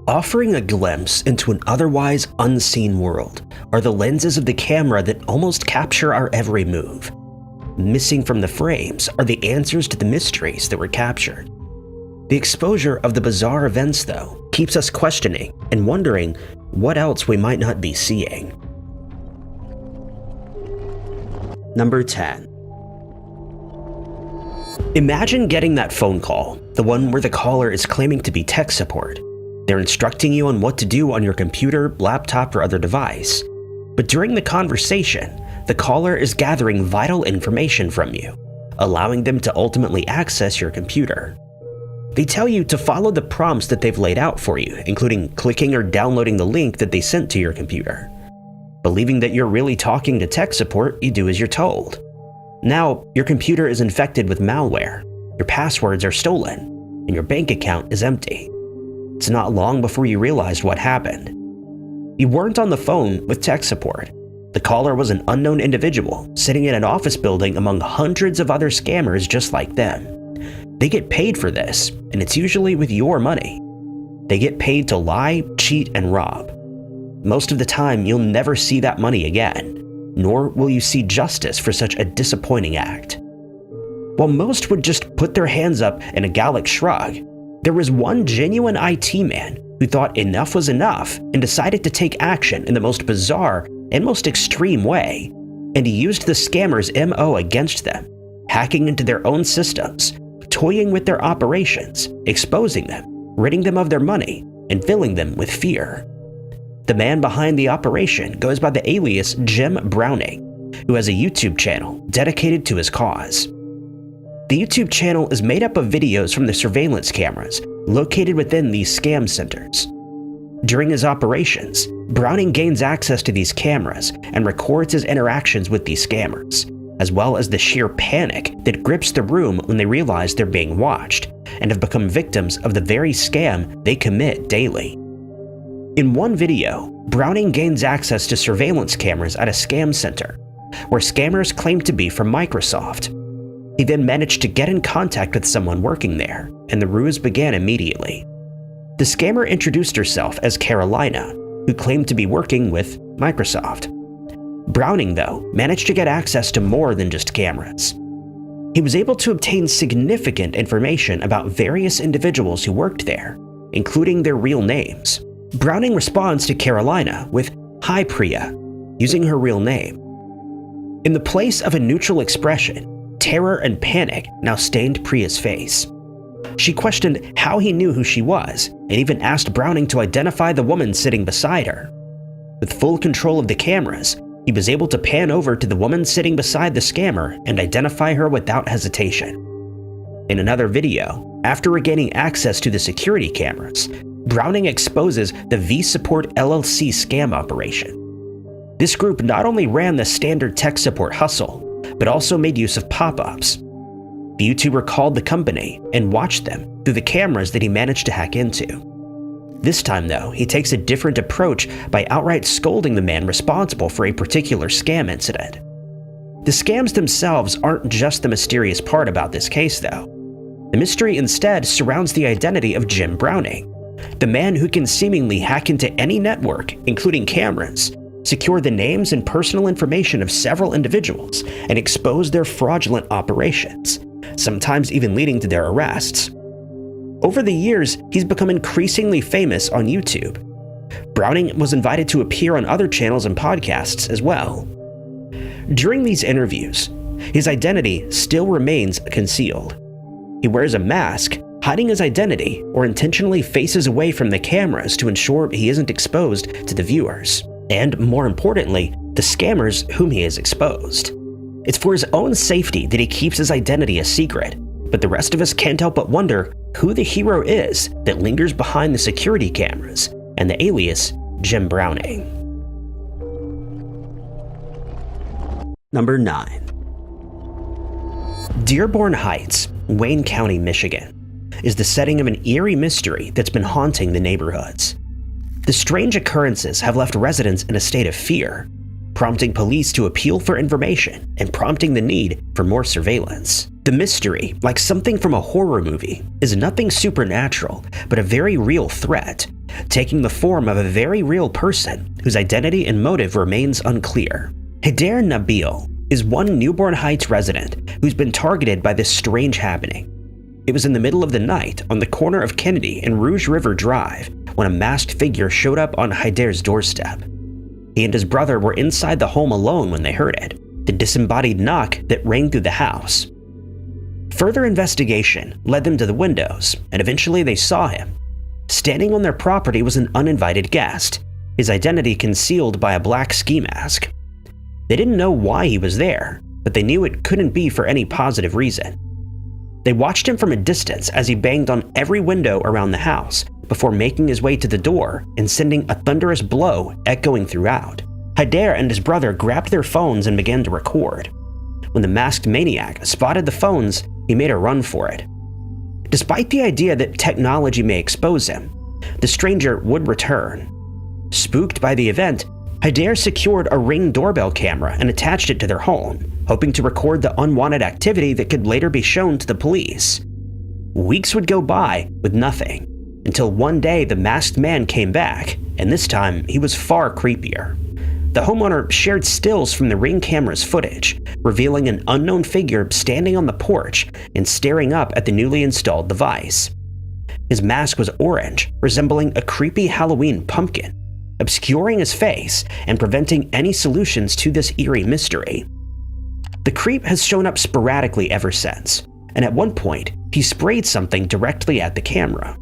Offering a glimpse into an otherwise unseen world are the lenses of the camera that almost capture our every move. Missing from the frames are the answers to the mysteries that were captured. The exposure of the bizarre events, though, keeps us questioning and wondering what else we might not be seeing. Number 10. Imagine getting that phone call, the one where the caller is claiming to be tech support. They're instructing you on what to do on your computer, laptop, or other device. But during the conversation, the caller is gathering vital information from you, allowing them to ultimately access your computer. They tell you to follow the prompts that they've laid out for you, including clicking or downloading the link that they sent to your computer. Believing that you're really talking to tech support, you do as you're told. Now, your computer is infected with malware, your passwords are stolen, and your bank account is empty. It's not long before you realized what happened. You weren't on the phone with tech support. The caller was an unknown individual sitting in an office building among hundreds of other scammers just like them. They get paid for this, and it's usually with your money. They get paid to lie, cheat, and rob. Most of the time, you'll never see that money again, nor will you see justice for such a disappointing act. While most would just put their hands up in a Gallic shrug, there was one genuine IT man who thought enough was enough and decided to take action in the most bizarre and most extreme way, and he used the scammers' MO against them, hacking into their own systems, toying with their operations, exposing them, ridding them of their money, and filling them with fear. The man behind the operation goes by the alias Jim Browning, who has a YouTube channel dedicated to his cause. The YouTube channel is made up of videos from the surveillance cameras located within these scam centers. During his operations, Browning gains access to these cameras and records his interactions with these scammers, as well as the sheer panic that grips the room when they realize they're being watched and have become victims of the very scam they commit daily. In one video, Browning gains access to surveillance cameras at a scam center, where scammers claim to be from Microsoft. He then managed to get in contact with someone working there, and the ruse began immediately. The scammer introduced herself as Carolina, who claimed to be working with Microsoft. Browning, though, managed to get access to more than just cameras. He was able to obtain significant information about various individuals who worked there, including their real names. Browning responds to Carolina with, "Hi Priya," using her real name. In the place of a neutral expression, terror and panic now stained Priya's face. She questioned how he knew who she was, and even asked Browning to identify the woman sitting beside her. With full control of the cameras, he was able to pan over to the woman sitting beside the scammer and identify her without hesitation. In another video, after regaining access to the security cameras, Browning exposes the V-Support LLC scam operation. This group not only ran the standard tech support hustle, but also made use of pop-ups. The YouTuber called the company and watched them through the cameras that he managed to hack into. This time, though, he takes a different approach by outright scolding the man responsible for a particular scam incident. The scams themselves aren't just the mysterious part about this case, though. The mystery instead surrounds the identity of Jim Browning, the man who can seemingly hack into any network, including cameras, secure the names and personal information of several individuals, and expose their fraudulent operations, sometimes even leading to their arrests. Over the years, he's become increasingly famous on YouTube. Browning was invited to appear on other channels and podcasts as well. During these interviews, his identity still remains concealed. He wears a mask, hiding his identity, or intentionally faces away from the cameras to ensure he isn't exposed to the viewers, and more importantly, the scammers whom he has exposed. It's for his own safety that he keeps his identity a secret, but the rest of us can't help but wonder who the hero is that lingers behind the security cameras and the alias Jim Browning. Number 9. Dearborn Heights, Wayne County, Michigan, is the setting of an eerie mystery that's been haunting the neighborhoods. The strange occurrences have left residents in a state of fear. prompting police to appeal for information and prompting the need for more surveillance. The mystery, like something from a horror movie, is nothing supernatural, but a very real threat, taking the form of a very real person whose identity and motive remains unclear. Haider Nabil is one Dearborn Heights resident who's been targeted by this strange happening. It was in the middle of the night on the corner of Kennedy and Rouge River Drive when a masked figure showed up on Haider's doorstep. He and his brother were inside the home alone when they heard it, the disembodied knock that rang through the house. Further investigation led them to the windows, and eventually they saw him. Standing on their property was an uninvited guest, his identity concealed by a black ski mask. They didn't know why he was there, but they knew it couldn't be for any positive reason. They watched him from a distance as he banged on every window around the house before making his way to the door and sending a thunderous blow echoing throughout. Haider and his brother grabbed their phones and began to record. When the masked maniac spotted the phones, he made a run for it. Despite the idea that technology may expose him, the stranger would return. Spooked by the event, Haider secured a Ring doorbell camera and attached it to their home, hoping to record the unwanted activity that could later be shown to the police. Weeks would go by with nothing, until one day the masked man came back, and this time he was far creepier. The homeowner shared stills from the Ring camera's footage, revealing an unknown figure standing on the porch and staring up at the newly installed device. His mask was orange, resembling a creepy Halloween pumpkin, obscuring his face and preventing any solutions to this eerie mystery. The creep has shown up sporadically ever since, and at one point, he sprayed something directly at the camera.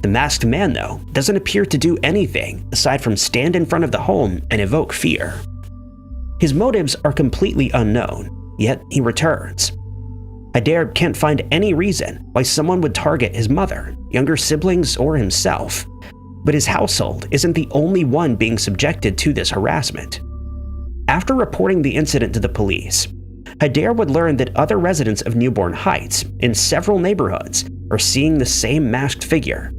The masked man, though, doesn't appear to do anything aside from stand in front of the home and evoke fear. His motives are completely unknown, yet he returns. Haider can't find any reason why someone would target his mother, younger siblings, or himself. But his household isn't the only one being subjected to this harassment. After reporting the incident to the police, Haider would learn that other residents of Dearborn Heights in several neighborhoods are seeing the same masked figure.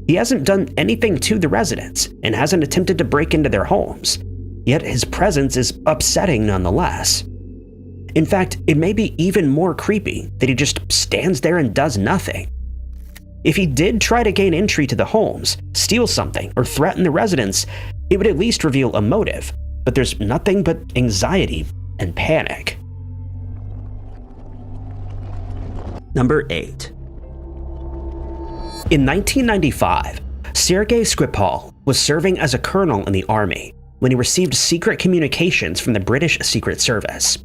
He hasn't done anything to the residents and hasn't attempted to break into their homes, yet his presence is upsetting nonetheless. In fact, it may be even more creepy that he just stands there and does nothing. If he did try to gain entry to the homes, steal something, or threaten the residents, it would at least reveal a motive, but there's nothing but anxiety and panic. Number 8. In 1995, Sergei Skripal was serving as a colonel in the army when he received secret communications from the British Secret Service.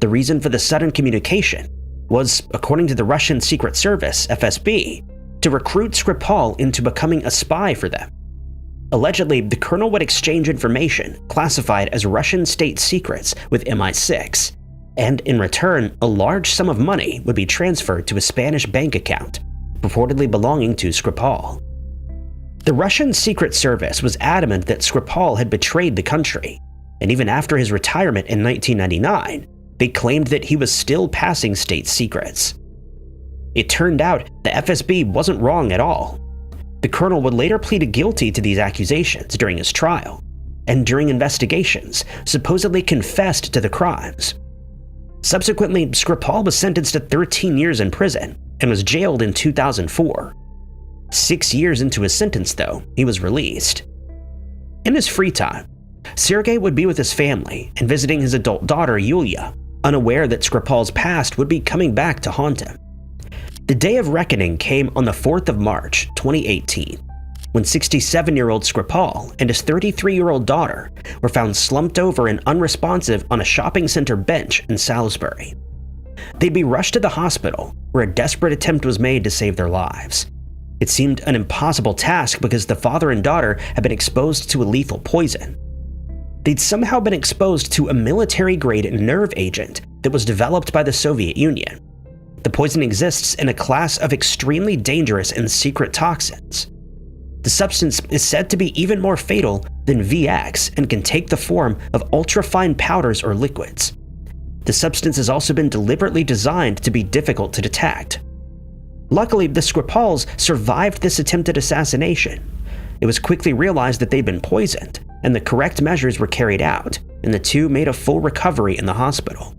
The reason for the sudden communication was, according to the Russian Secret Service, FSB, to recruit Skripal into becoming a spy for them. Allegedly, the colonel would exchange information classified as Russian state secrets with MI6, and in return, a large sum of money would be transferred to a Spanish bank account, purportedly belonging to Skripal. The Russian Secret Service was adamant that Skripal had betrayed the country, and even after his retirement in 1999, they claimed that he was still passing state secrets. It turned out the FSB wasn't wrong at all. The colonel would later plead guilty to these accusations during his trial, and during investigations, supposedly confessed to the crimes. Subsequently, Skripal was sentenced to 13 years in prison and was jailed in 2004. 6 years into his sentence, though, he was released. In his free time, Sergei would be with his family and visiting his adult daughter, Yulia, unaware that Skripal's past would be coming back to haunt him. The day of reckoning came on the 4th of March, 2018, when 67-year-old Skripal and his 33-year-old daughter were found slumped over and unresponsive on a shopping center bench in Salisbury. They'd be rushed to the hospital, where a desperate attempt was made to save their lives. It seemed an impossible task because the father and daughter had been exposed to a lethal poison. They'd somehow been exposed to a military-grade nerve agent that was developed by the Soviet Union. The poison exists in a class of extremely dangerous and secret toxins. The substance is said to be even more fatal than VX and can take the form of ultra-fine powders or liquids. The substance has also been deliberately designed to be difficult to detect. Luckily, the Skripals survived this attempted assassination. It was quickly realized that they'd been poisoned, and the correct measures were carried out, and the two made a full recovery in the hospital.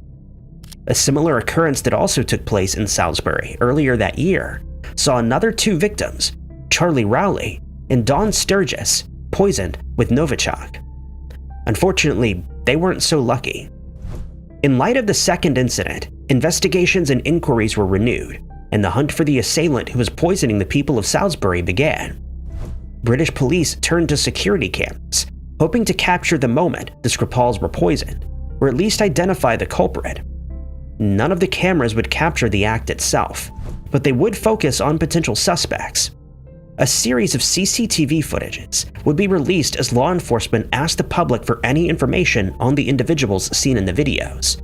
A similar occurrence that also took place in Salisbury earlier that year saw another two victims, Charlie Rowley and Dawn Sturgis, poisoned with Novichok. Unfortunately, they weren't so lucky. In light of the second incident, investigations and inquiries were renewed, and the hunt for the assailant who was poisoning the people of Salisbury began. British police turned to security cameras, hoping to capture the moment the Skripals were poisoned, or at least identify the culprit. None of the cameras would capture the act itself, but they would focus on potential suspects. A series of CCTV footages would be released as law enforcement asked the public for any information on the individuals seen in the videos.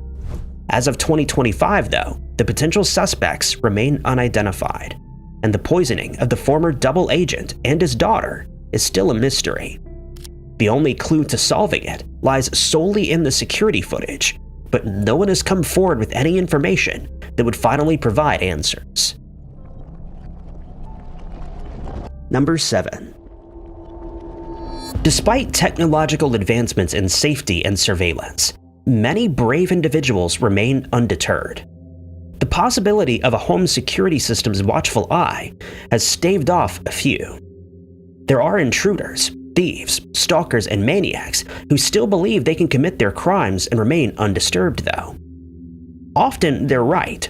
As of 2025, though, the potential suspects remain unidentified, and the poisoning of the former double agent and his daughter is still a mystery. The only clue to solving it lies solely in the security footage, but no one has come forward with any information that would finally provide answers. Number 7. Despite technological advancements in safety and surveillance, many brave individuals remain undeterred. The possibility of a home security system's watchful eye has staved off a few. There are intruders, thieves, stalkers, and maniacs who still believe they can commit their crimes and remain undisturbed, though. Often they're right.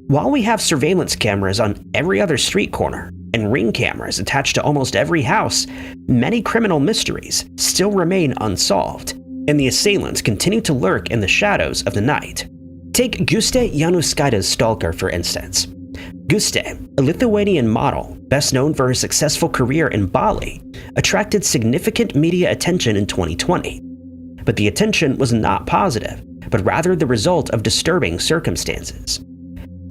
While we have surveillance cameras on every other street corner and ring cameras attached to almost every house, many criminal mysteries still remain unsolved, and the assailants continue to lurk in the shadows of the night. Take Guste Januskaida's stalker, for instance. Guste, a Lithuanian model, best known for her successful career in Bali, attracted significant media attention in 2020. But the attention was not positive, but rather the result of disturbing circumstances.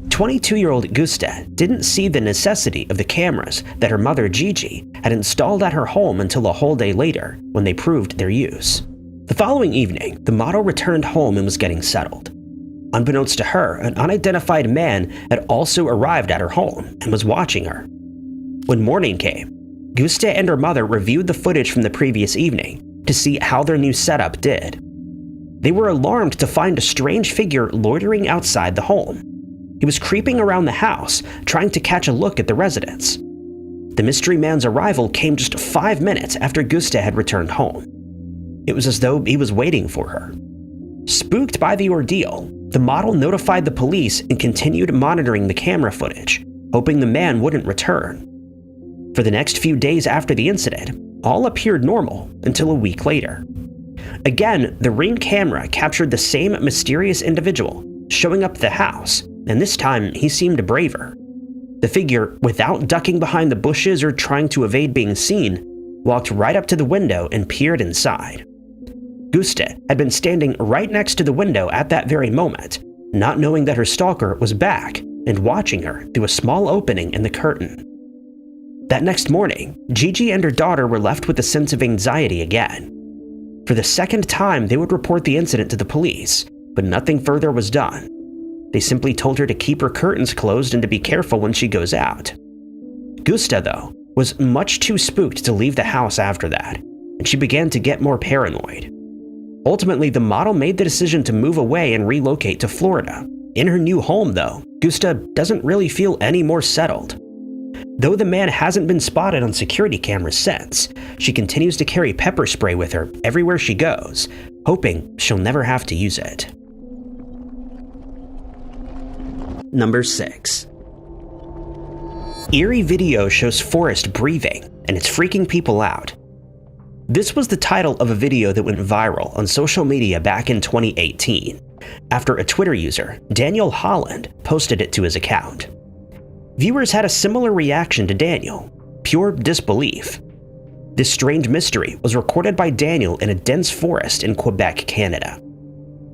22-year-old Guste didn't see the necessity of the cameras that her mother Gigi had installed at her home until a whole day later, when they proved their use. The following evening, the model returned home and was getting settled. Unbeknownst to her, an unidentified man had also arrived at her home and was watching her. When morning came, Guste and her mother reviewed the footage from the previous evening to see how their new setup did. They were alarmed to find a strange figure loitering outside the home. He was creeping around the house, trying to catch a look at the residents. The mystery man's arrival came just 5 minutes after Guste had returned home. It was as though he was waiting for her. Spooked by the ordeal, the model notified the police and continued monitoring the camera footage, hoping the man wouldn't return. For the next few days after the incident, all appeared normal until a week later. Again, the Ring camera captured the same mysterious individual showing up at the house, and this time he seemed braver. The figure, without ducking behind the bushes or trying to evade being seen, walked right up to the window and peered inside. Guste had been standing right next to the window at that very moment, not knowing that her stalker was back and watching her through a small opening in the curtain. That next morning, Gigi and her daughter were left with a sense of anxiety again. For the second time, they would report the incident to the police, but nothing further was done. They simply told her to keep her curtains closed and to be careful when she goes out. Guste, though, was much too spooked to leave the house after that, and she began to get more paranoid. Ultimately, the model made the decision to move away and relocate to Florida. In her new home, though, Guste doesn't really feel any more settled. Though the man hasn't been spotted on security cameras since, she continues to carry pepper spray with her everywhere she goes, hoping she'll never have to use it. Number 6. Eerie video shows Forrest breathing, and it's freaking people out. This was the title of a video that went viral on social media back in 2018, after a Twitter user, Daniel Holland, posted it to his account. Viewers had a similar reaction to Daniel, pure disbelief. This strange mystery was recorded by Daniel in a dense forest in Quebec, Canada.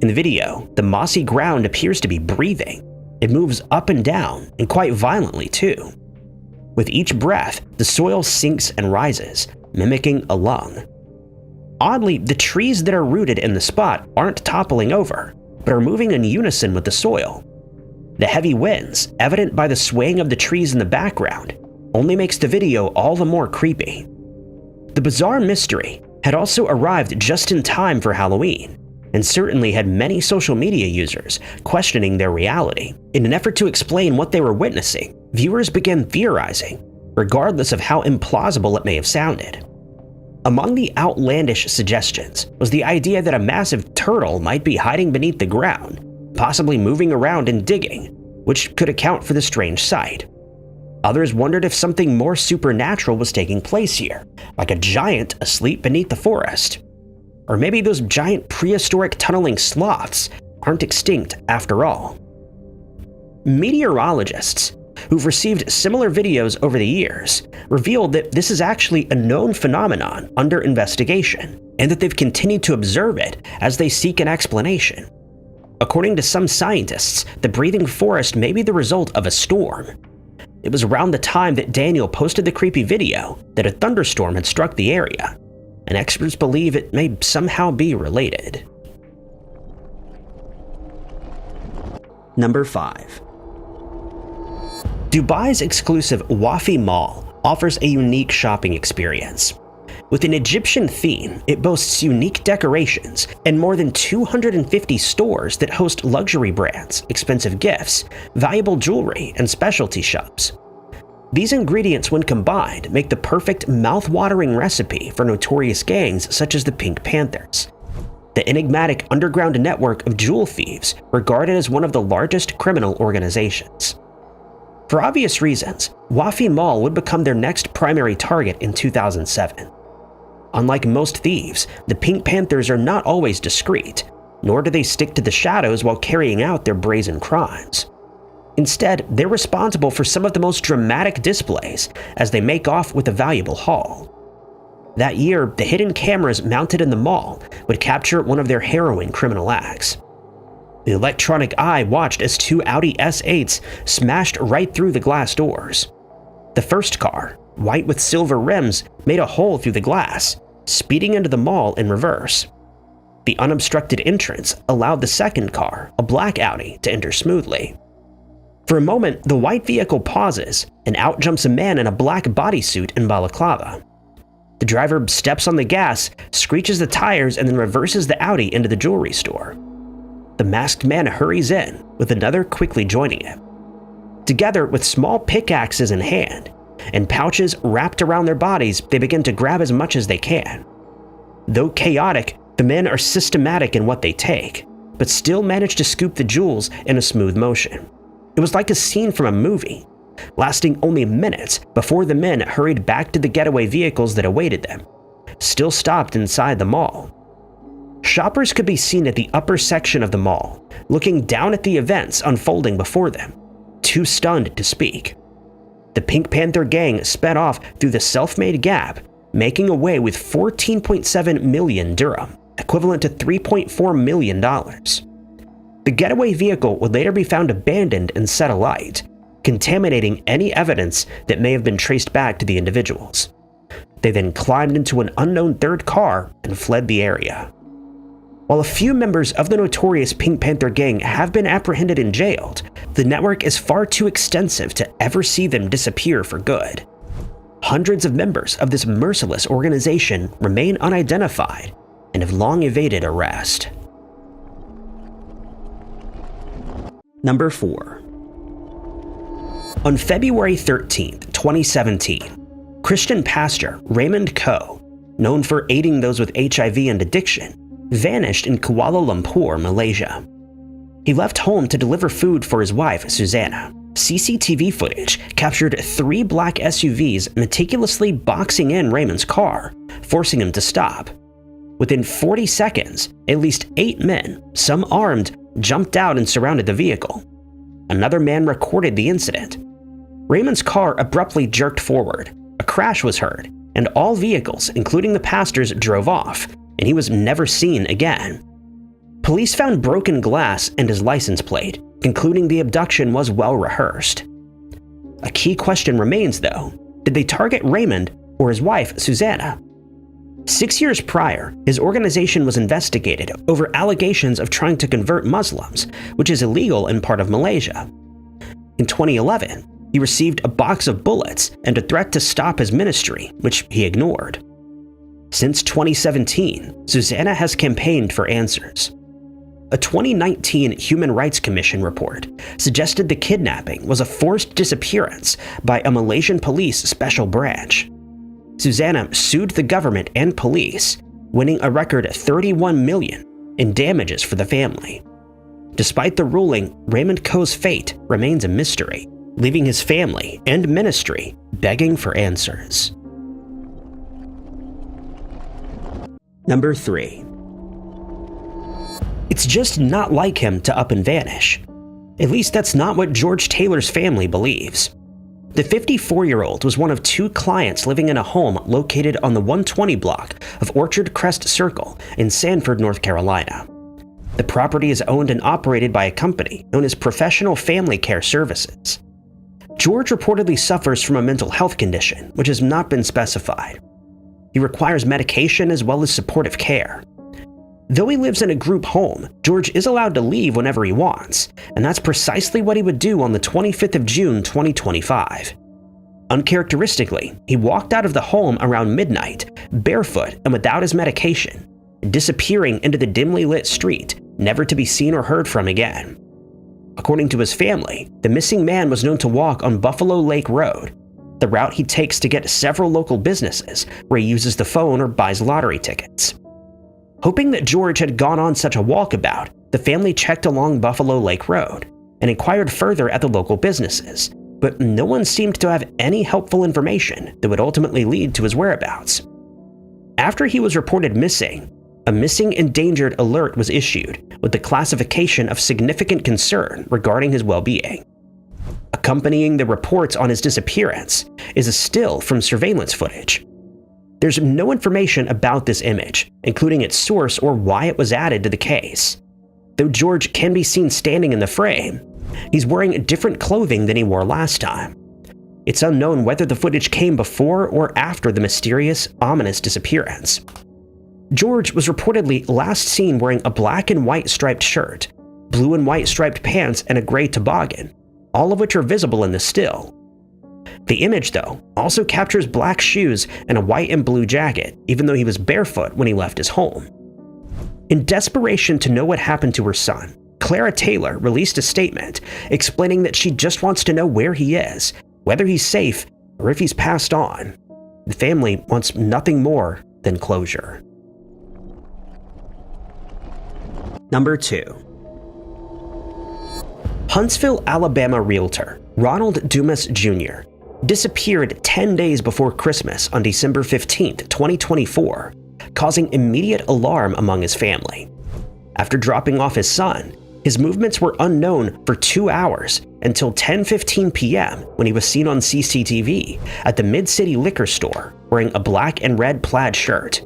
In the video, the mossy ground appears to be breathing. It moves up and down, and quite violently too. With each breath, the soil sinks and rises, mimicking a lung. Oddly, the trees that are rooted in the spot aren't toppling over, but are moving in unison with the soil. The heavy winds, evident by the swaying of the trees in the background, only makes the video all the more creepy. The bizarre mystery had also arrived just in time for Halloween, and certainly had many social media users questioning their reality. In an effort to explain what they were witnessing, viewers began theorizing, regardless of how implausible it may have sounded. Among the outlandish suggestions was the idea that a massive turtle might be hiding beneath the ground, possibly moving around and digging, which could account for the strange sight. Others wondered if something more supernatural was taking place here, like a giant asleep beneath the forest. Or maybe those giant prehistoric tunneling sloths aren't extinct after all. Meteorologists, who've received similar videos over the years, revealed that this is actually a known phenomenon under investigation, and that they've continued to observe it as they seek an explanation. According to some scientists, the breathing forest may be the result of a storm. It was around the time that Daniel posted the creepy video that a thunderstorm had struck the area, and experts believe it may somehow be related. Number 5. Dubai's exclusive Wafi Mall offers a unique shopping experience. With an Egyptian theme, it boasts unique decorations and more than 250 stores that host luxury brands, expensive gifts, valuable jewelry, and specialty shops. These ingredients, when combined, make the perfect mouth-watering recipe for notorious gangs such as the Pink Panthers, the enigmatic underground network of jewel thieves regarded as one of the largest criminal organizations. For obvious reasons, Wafi Mall would become their next primary target in 2007. Unlike most thieves, the Pink Panthers are not always discreet, nor do they stick to the shadows while carrying out their brazen crimes. Instead, they're responsible for some of the most dramatic displays as they make off with a valuable haul. That year, the hidden cameras mounted in the mall would capture one of their harrowing criminal acts. The electronic eye watched as 2 Audi S8s smashed right through the glass doors. The first car, white with silver rims, made a hole through the glass, speeding into the mall in reverse. The unobstructed entrance allowed the second car, a black Audi, to enter smoothly. For a moment, the white vehicle pauses, and out jumps a man in a black bodysuit and balaclava. The driver steps on the gas, screeches the tires, and then reverses the Audi into the jewelry store. The masked man hurries in, with another quickly joining him. Together, with small pickaxes in hand and pouches wrapped around their bodies, they begin to grab as much as they can. Though chaotic, the men are systematic in what they take, but still manage to scoop the jewels in a smooth motion. It was like a scene from a movie, lasting only minutes before the men hurried back to the getaway vehicles that awaited them, still stopped inside the mall. Shoppers could be seen at the upper section of the mall, looking down at the events unfolding before them, too stunned to speak. The Pink Panther gang sped off through the self-made gap, making away with 14.7 million dirham, equivalent to $3.4 million. The getaway vehicle would later be found abandoned and set alight, contaminating any evidence that may have been traced back to the individuals. They then climbed into an unknown third car and fled the area. While a few members of the notorious Pink Panther gang have been apprehended and jailed, the network is far too extensive to ever see them disappear for good. Hundreds of members of this merciless organization remain unidentified and have long evaded arrest. Number 4. On February 13, 2017, Christian pastor Raymond Koh, known for aiding those with HIV and addiction, vanished in Kuala Lumpur, Malaysia. He left home to deliver food for his wife, Susanna. CCTV footage captured 3 black SUVs meticulously boxing in Raymond's car, forcing him to stop. Within 40 seconds, at least 8 men, some armed, jumped out and surrounded the vehicle. Another man recorded the incident. Raymond's car abruptly jerked forward, a crash was heard, and all vehicles, including the pastor's, drove off, and he was never seen again. Police found broken glass and his license plate, concluding the abduction was well rehearsed. A key question remains, though. Did they target Raymond or his wife, Susanna? 6 years prior, his organization was investigated over allegations of trying to convert Muslims, which is illegal in part of Malaysia. In 2011, he received a box of bullets and a threat to stop his ministry, which he ignored. Since 2017, Susanna has campaigned for answers. A 2019 Human Rights Commission report suggested the kidnapping was a forced disappearance by a Malaysian police special branch. Susanna sued the government and police, winning a record $31 million in damages for the family. Despite the ruling, Raymond Koh's fate remains a mystery, leaving his family and ministry begging for answers. Number 3. It's just not like him to up and vanish. At least that's not what George Taylor's family believes. The 54-year-old was one of 2 clients living in a home located on the 120 block of Orchard Crest Circle in Sanford, North Carolina. The property is owned and operated by a company known as Professional Family Care Services. George reportedly suffers from a mental health condition, which has not been specified. He requires medication as well as supportive care. Though he lives in a group home, George is allowed to leave whenever he wants, and that's precisely what he would do on the 25th of June 2025. Uncharacteristically, he walked out of the home around midnight, barefoot and without his medication, disappearing into the dimly lit street, never to be seen or heard from again. According to his family, the missing man was known to walk on Buffalo Lake Road, the route he takes to get to several local businesses where he uses the phone or buys lottery tickets. Hoping that George had gone on such a walkabout, the family checked along Buffalo Lake Road and inquired further at the local businesses, but no one seemed to have any helpful information that would ultimately lead to his whereabouts. After he was reported missing, a missing endangered alert was issued with the classification of significant concern regarding his well-being. Accompanying the reports on his disappearance is a still from surveillance footage. There's no information about this image, including its source or why it was added to the case. Though George can be seen standing in the frame, he's wearing different clothing than he wore last time. It's unknown whether the footage came before or after the mysterious, ominous disappearance. George was reportedly last seen wearing a black and white striped shirt, blue and white striped pants, and a gray toboggan, all of which are visible in the still. The image, though, also captures black shoes and a white and blue jacket, even though he was barefoot when he left his home. In desperation to know what happened to her son, Clara Taylor released a statement explaining that she just wants to know where he is, whether he's safe, or if he's passed on. The family wants nothing more than closure. Number 2. Huntsville, Alabama realtor Ronald Dumas Jr. disappeared 10 days before Christmas on December 15, 2024, causing immediate alarm among his family. After dropping off his son, his movements were unknown for 2 hours until 10:15 p.m. when he was seen on CCTV at the Mid-City liquor store wearing a black and red plaid shirt.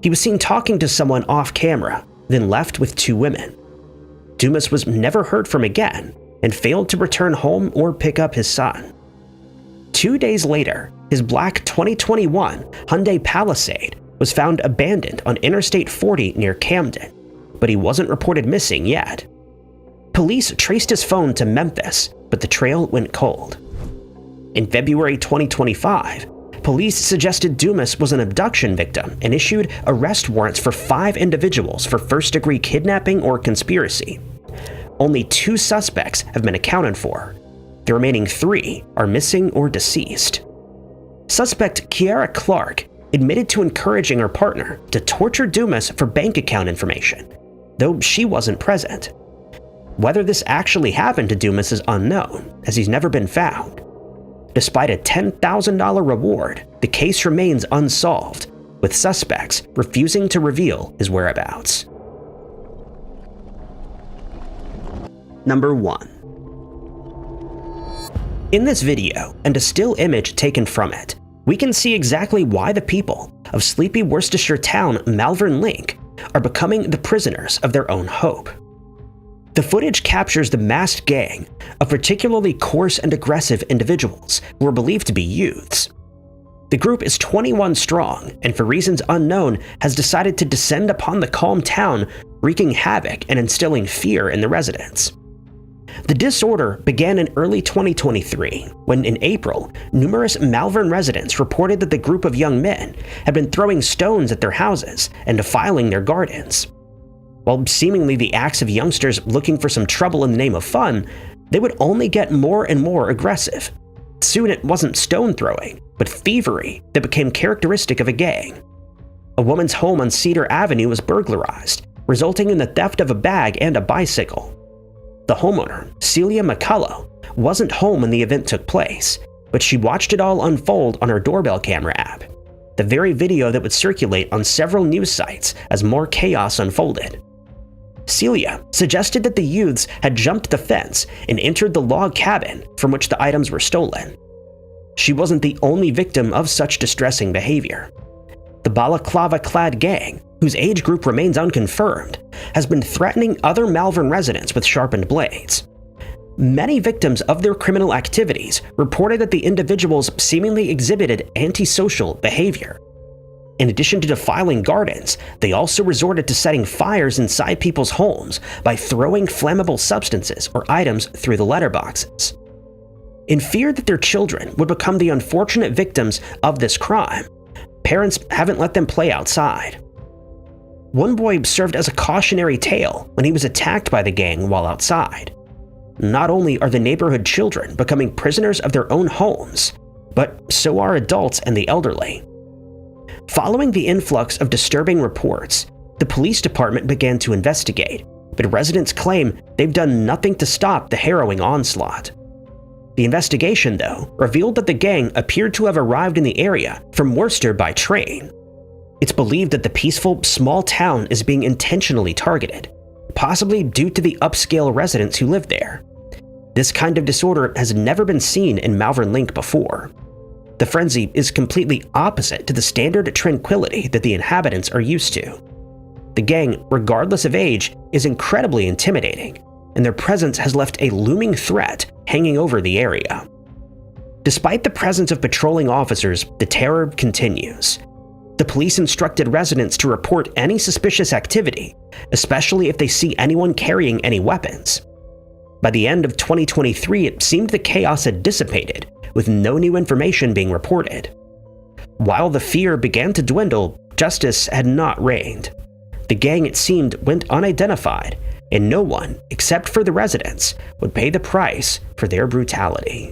He was seen talking to someone off camera, then left with 2 women. Dumas was never heard from again and failed to return home or pick up his son. 2 days later, his black 2021 Hyundai Palisade was found abandoned on Interstate 40 near Camden, but he wasn't reported missing yet. Police traced his phone to Memphis, but the trail went cold. In February 2025, police suggested Dumas was an abduction victim and issued arrest warrants for 5 individuals for first-degree kidnapping or conspiracy. Only 2 suspects have been accounted for. The remaining 3 are missing or deceased. Suspect Kiara Clark admitted to encouraging her partner to torture Dumas for bank account information, though she wasn't present. Whether this actually happened to Dumas is unknown, as he's never been found. Despite a $10,000 reward, the case remains unsolved, with suspects refusing to reveal his whereabouts. Number 1. In this video, and a still image taken from it, we can see exactly why the people of sleepy Worcestershire town Malvern Link are becoming the prisoners of their own hope. The footage captures the masked gang of particularly coarse and aggressive individuals who are believed to be youths. The group is 21 strong and, for reasons unknown, has decided to descend upon the calm town, wreaking havoc and instilling fear in the residents. The disorder began in early 2023, when in April, numerous Malvern residents reported that the group of young men had been throwing stones at their houses and defiling their gardens. While seemingly the acts of youngsters looking for some trouble in the name of fun, they would only get more and more aggressive. Soon it wasn't stone throwing, but thievery that became characteristic of a gang. A woman's home on Cedar Avenue was burglarized, resulting in the theft of a bag and a bicycle. The homeowner, Celia McCullough, wasn't home when the event took place, but she watched it all unfold on her doorbell camera app, the very video that would circulate on several news sites as more chaos unfolded. Celia suggested that the youths had jumped the fence and entered the log cabin from which the items were stolen. She wasn't the only victim of such distressing behavior. The balaclava-clad gang, whose age group remains unconfirmed, has been threatening other Malvern residents with sharpened blades. Many victims of their criminal activities reported that the individuals seemingly exhibited antisocial behavior. In addition to defiling gardens, they also resorted to setting fires inside people's homes by throwing flammable substances or items through the letterboxes. In fear that their children would become the unfortunate victims of this crime, parents haven't let them play outside. One boy served as a cautionary tale when he was attacked by the gang while outside. Not only are the neighborhood children becoming prisoners of their own homes, but so are adults and the elderly. Following the influx of disturbing reports, the police department began to investigate, but residents claim they've done nothing to stop the harrowing onslaught. The investigation, though, revealed that the gang appeared to have arrived in the area from Worcester by train. It's believed that the peaceful, small town is being intentionally targeted, possibly due to the upscale residents who live there. This kind of disorder has never been seen in Malvern Link before. The frenzy is completely opposite to the standard tranquility that the inhabitants are used to. The gang, regardless of age, is incredibly intimidating, and their presence has left a looming threat hanging over the area. Despite the presence of patrolling officers, the terror continues. The police instructed residents to report any suspicious activity, especially if they see anyone carrying any weapons. By the end of 2023, it seemed the chaos had dissipated, with no new information being reported. While the fear began to dwindle, justice had not reigned. The gang, it seemed, went unidentified, and no one, except for the residents, would pay the price for their brutality.